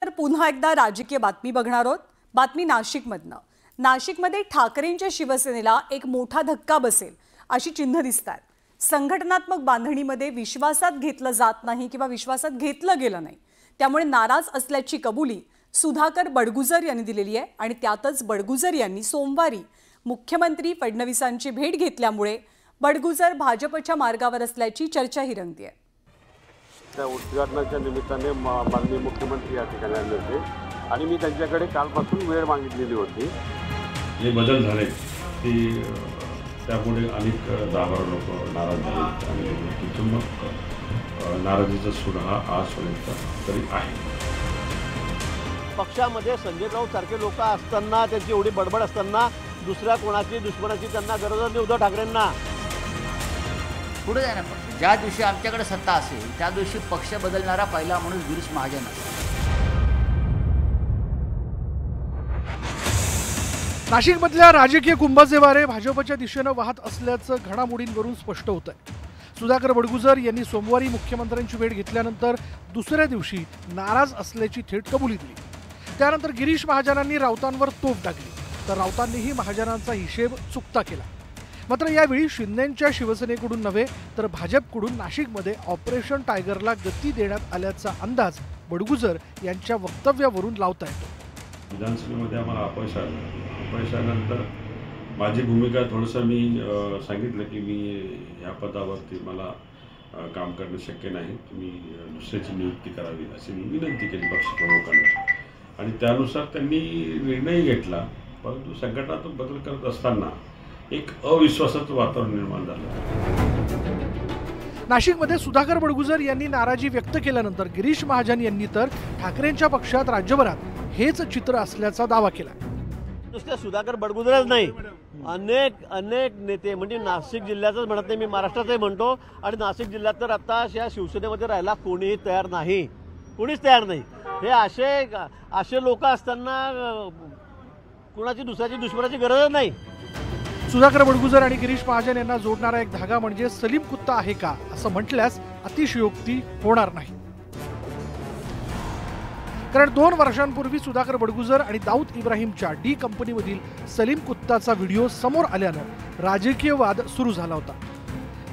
तर पुन्हा एकदा राजकीय बातमी बघणार आहोत। बातमी नाशिकमधनं। नाशिकमध्ये ठाकरेंच्या शिवसेनेला एक मोठा धक्का बसेल अशी चिन्ह दिसतात। संघटनात्मक बांधणीमध्ये विश्वासात घेतलं जात नाही किंवा विश्वासात घेतलं गेलं नाही, त्यामुळे नाराज असल्याची कबुली सुधाकर बडगुजर यांनी दिलेली आहे। आणि त्यातच बडगुजर यांनी सोमवारी मुख्यमंत्री फडणवीसांची भेट घेतल्यामुळे बडगुजर भाजपच्या मार्गावर असल्याची चर्चाही रंगतेय। त्या उद्घाटनाच्या निमित्ताने माननीय मुख्यमंत्री या ठिकाणी आले होते आणि मी त्यांच्याकडे कालपासून वेळ मागितलेली होती। जे बदल झाले की त्यामुळे अनेक 10-12 लोक नाराज झाले आणि तिथून मग नाराजीचा सूर हा आजपर्यंत तरी आहे। पक्षामध्ये संजय राऊत सारखे लोक असताना, त्यांची एवढी बडबड असताना दुसऱ्या कोणाची दुश्मनाची त्यांना गरज नाही उद्धव ठाकरेंना। पुढे जाणार पक्ष ज्या दिवशी आमच्याकडे सत्ता असेल त्या दिवशी पक्ष बदलणारा पहिला माणूस गिरीश महाजन असेल। नाशिकमधल्या राजकीय कुंभाचे वारे भाजपच्या दिशेने वाहत असल्याचं घडामोडींवरून स्पष्ट होत आहे। सुधाकर बडगुजर यांनी सोमवारी मुख्यमंत्र्यांची भेट घेतल्यानंतर दुसऱ्या दिवशी नाराज असल्याची थेट कबुली दिली। त्यानंतर गिरीश महाजनांनी राऊतांवर तोफ टाकली, तर राऊतांनीही महाजनांचा हिशेब चुकता केला। मात्र यावेळी शिंदेंच्या शिवसेनेकडून नव्हे तर भाजपकडून नाशिकमध्ये ऑपरेशन टायगरला गती देण्यात आल्याचा अंदाज बडगुजर यांच्या वक्तव्यावरून लावता येतो। विधानसभेमध्ये आम्हाला अपयश आलं। अपयशानंतर माझी भूमिका थोडंसं मी सांगितलं की मी ह्या पदावरती मला काम करणं शक्य नाही, तुम्ही दुसऱ्याची नियुक्ती करावी अशी मी विनंती केली पक्षप्रमुखांना आणि त्यानुसार त्यांनी निर्णय घेतला। परंतु संघटनात्मक बदल करत असताना एक अविश्वासाचं वातावरण निर्माण झालं। नाशिकमध्ये सुधाकर बडगुजर यांनी नाराजी व्यक्त केल्यानंतर गिरीश महाजन यांनी तर ठाकरेंच्या पक्षात राज्यभरात हेच चित्र असल्याचा दावा केला। नुसते सुधाकर बडगुजरच नाही, अनेक नेते, म्हणजे नाशिक जिल्ह्यातच म्हणत नाही, मी महाराष्ट्रातही म्हणतो। आणि नाशिक जिल्ह्यात तर आता या शिवसेनेमध्ये राहायला कोणीही तयार नाही, कोणीच तयार नाही। हे असे लोक असताना कुणाची दुसऱ्याची दुश्मनाची गरज नाही। सुधाकर बडगुजर आणि गिरीश महाजन यांना जोडणारा एक धागा म्हणजे सलीम कुत्ता आहे का असं म्हटल्यास अतिशयोक्ती होणार नाही। कारण 2 वर्षांपूर्वी सुधाकर बडगुजर आणि दाऊद इब्राहिमच्या डी कंपनीमधील सलीम कुत्ताचा व्हिडिओ समोर आल्यानं राजकीय वाद सुरू झाला होता।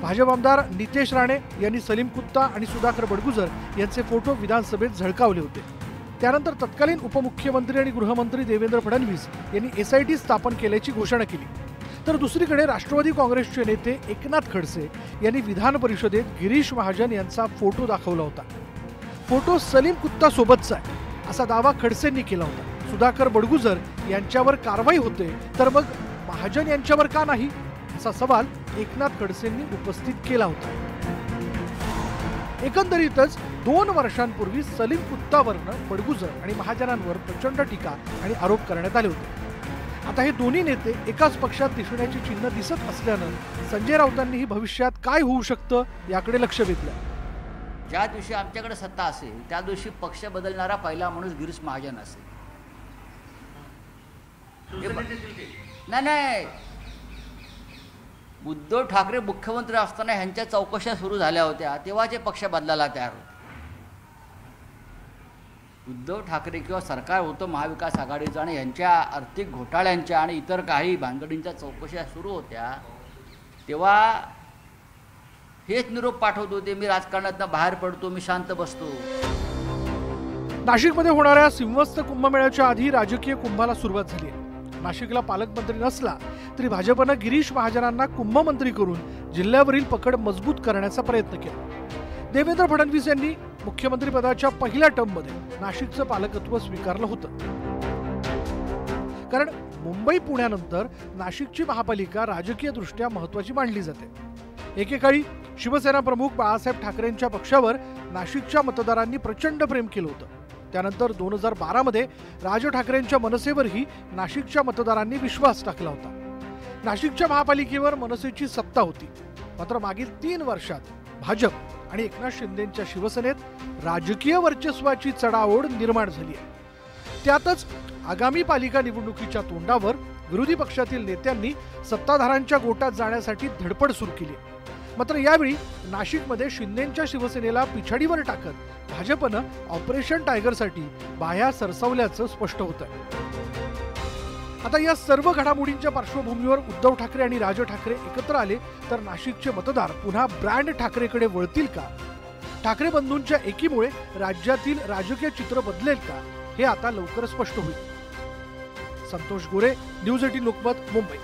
भाजप आमदार नितेश राणे यांनी सलीम कुत्ता आणि सुधाकर बडगुजर यांचे फोटो विधानसभेत झळकावले होते। त्यानंतर तत्कालीन उपमुख्यमंत्री आणि गृहमंत्री देवेंद्र फडणवीस यांनी SIT स्थापन केल्याची घोषणा केली। तर दुसरीकडे राष्ट्रवादी काँग्रेसचे नेते एकनाथ खडसे यांनी विधान परिषदेत गिरीश महाजन यांचा फोटो दाखवला होता। फोटो सलीम कुत्ता सोबतचा आहे असा दावा खडसेंनी केला होता। सुधाकर बडगुजर यांच्यावर कारवाई होते तर मग महाजन यांच्यावर का नाही असा सवाल एकनाथ खडसेंनी उपस्थित केला होता। एकंदरीतच 2 वर्षांपूर्वी सलीम कुत्तावरनं बडगुजर आणि महाजनांवर प्रचंड टीका आणि आरोप करण्यात आले होते। आता हे दोन्ही नेते एकाच पक्षात दिसण्याची चिन्ह दिसत असल्यानं संजय राऊतांनीही भविष्यात काय होऊ शकतं याकडे लक्ष वेधलं। ज्या दिवशी आमच्याकडे सत्ता असेल त्या दिवशी पक्ष बदलणारा पहिला माणूस गिरीश महाजन असेल। नाही, उद्धव ठाकरे मुख्यमंत्री असताना ह्यांच्या चौकशा सुरू झाल्या होत्या तेव्हा जे पक्ष बदलायला तयार होते। उद्धव ठाकरे किंवा सरकार होतं महाविकास आघाडीचं आणि यांच्या आर्थिक घोटाळ्यांच्या आणि इतर काही भानगडींच्या चौकशा सुरू होत्या तेव्हा हेच निरोप पाठवत होते, मी राजकारणातून बाहेर पडतो, मी शांत बसतो। नाशिकमध्ये होणाऱ्या सिंहस्थ कुंभमेळ्याच्या आधी राजकीय कुंभाला सुरुवात झाली आहे। नाशिकला पालकमंत्री नसला तरी भाजपनं गिरीश महाजनांना कुंभमंत्री करून जिल्ह्यावरील पकड मजबूत करण्याचा प्रयत्न केला। देवेंद्र फडणवीस यांनी मुख्यमंत्री पदाच्या पहिल्या टर्ममध्ये नाशिकचं पालकत्व स्वीकारलं होतं। कारण मुंबई पुण्यानंतर नाशिकची महापालिका राजकीय दृष्ट्या महत्त्वाची मानली जाते। एकेकाळी शिवसेना प्रमुख बाळासाहेब ठाकरेंच्या पक्षावर नाशिकच्या मतदारांनी प्रचंड प्रेम केलं होतं। त्यानंतर 2012 मध्ये राज ठाकरेंच्या मनसेवरही नाशिकच्या मतदारांनी विश्वास टाकला होता। नाशिकच्या महापालिकेवर मनसेची सत्ता होती। मात्र मागील 3 वर्षात भाजप आणि एकनाथ शिंदेंच्या शिवसेनेत राजकीय वर्चस्वाची चढाओढ निर्माण झाली आहे। त्यातच आगामी पालिका निवडणुकीच्या तोंडावर विरोधी पक्षातील नेत्यांनी सत्ताधाऱ्यांच्या गोटात जाण्यासाठी धडपड सुरू केली। मात्र यावेळी नाशिकमध्ये शिंदेंच्या शिवसेनेला पिछाडीवर टाकत भाजपनं ऑपरेशन टायगरसाठी बाह्या सरसावल्याचं स्पष्ट होतंय। आता या सर्व घडामोडींच्या पार्श्वभूमीवर उद्धव ठाकरे आणि राज ठाकरे एकत्र आले तर नाशिकचे मतदार पुन्हा ब्रँड ठाकरेकडे वळतील का? ठाकरे बंधूंच्या एकीमुळे राज्यातील राजकीय चित्र बदलेल का? हे आता लवकर स्पष्ट होईल। संतोष गोरे, न्यूज 18 लोकमत, मुंबई।